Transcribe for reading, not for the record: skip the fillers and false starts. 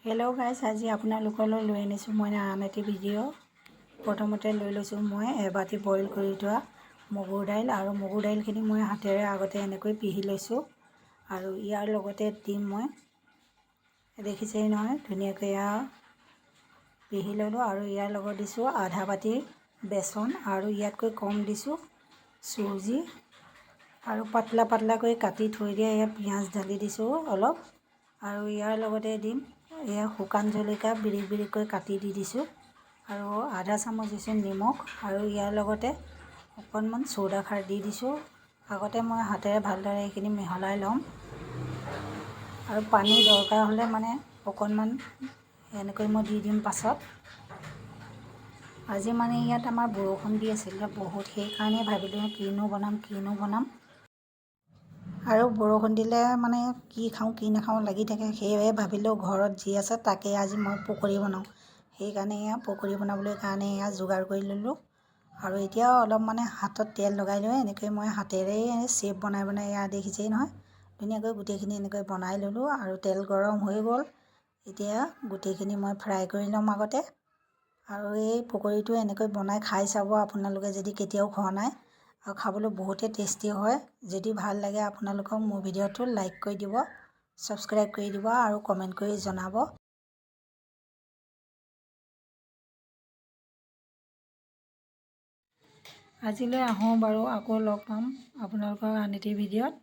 Hello' গাইছ, আজি আপোনালোকলৈ লৈ আনিছোঁ মই আন এটি ভিডিঅ'। প্ৰথমতে লৈ লৈছোঁ মই এবাটি বইল কৰি থোৱা মগুৰ দাইল, আৰু মগুৰ দাইলখিনি মই হাতেৰে আগতে এনেকৈ পিহি লৈছোঁ। আৰু ইয়াৰ লগতে দিম মই, দেখিছেই নহয় ধুনীয়াকৈ এয়া পিহি ল'লোঁ। আৰু ইয়াৰ লগত দিছোঁ আধা বাটি বেচন, আৰু ইয়াতকৈ কম দিছোঁ চুজি, আৰু পাতলা পাতলাকৈ কাটি থৈ দিয়া এয়া পিঁয়াজ ঢালি দিছোঁ অলপ। আৰু ইয়াৰ লগতে দিম এয়া শুকান জলকীয়া বিৰিক বিৰিককৈ কাটি দি দিছোঁ, আৰু আধা চামুচ দিছোঁ নিমখ, আৰু ইয়াৰ লগতে অকণমান চৌদা খাৰ দি দিছোঁ। আগতে মই হাতেৰে ভালদৰে এইখিনি মিহলাই ল'ম, আৰু পানী দৰকাৰ হ'লে মানে অকণমান এনেকৈ মই দি দিম পাছত। আজি মানে ইয়াত আমাৰ বৰষুণ দি আছিলে বহুত, সেইকাৰণে ভাবিলোঁ কিনো বনাম। আৰু বৰষুণ দিলে মানে কি খাওঁ কি নাখাওঁ লাগি থাকে, সেয়ে ভাবিলোঁ ঘৰত যি আছে তাকে আজি মই পকৰি বনাওঁ। সেইকাৰণে এয়া পকৰি বনাবলৈ কাৰণে এয়া যোগাৰ কৰি ল'লোঁ। আৰু এতিয়া অলপ মানে হাতত তেল লগাই লৈ এনেকৈ মই হাতেৰে শ্বেপ বনাই এয়া দেখিছেই নহয় ধুনীয়াকৈ গোটেইখিনি এনেকৈ বনাই ল'লোঁ। আৰু তেল গৰম হৈ গ'ল, এতিয়া গোটেইখিনি মই ফ্ৰাই কৰি ল'ম আগতে। আৰু এই পকৰিটো এনেকৈ বনাই খাই চাব আপোনালোকে যদি কেতিয়াও খোৱা নাই, আৰু খাবলৈ বহুতেই টেষ্টি হয়। যদি ভাল লাগে আপোনালোকক মোৰ ভিডিঅ'টো লাইক কৰি দিব, ছাবস্ক্ৰাইব কৰি দিব, আৰু কমেণ্ট কৰি জনাব। আজিলৈ আহোঁ বাৰু, আকৌ লগ পাম আপোনালোকৰ আন এটি ভিডিঅ'ত।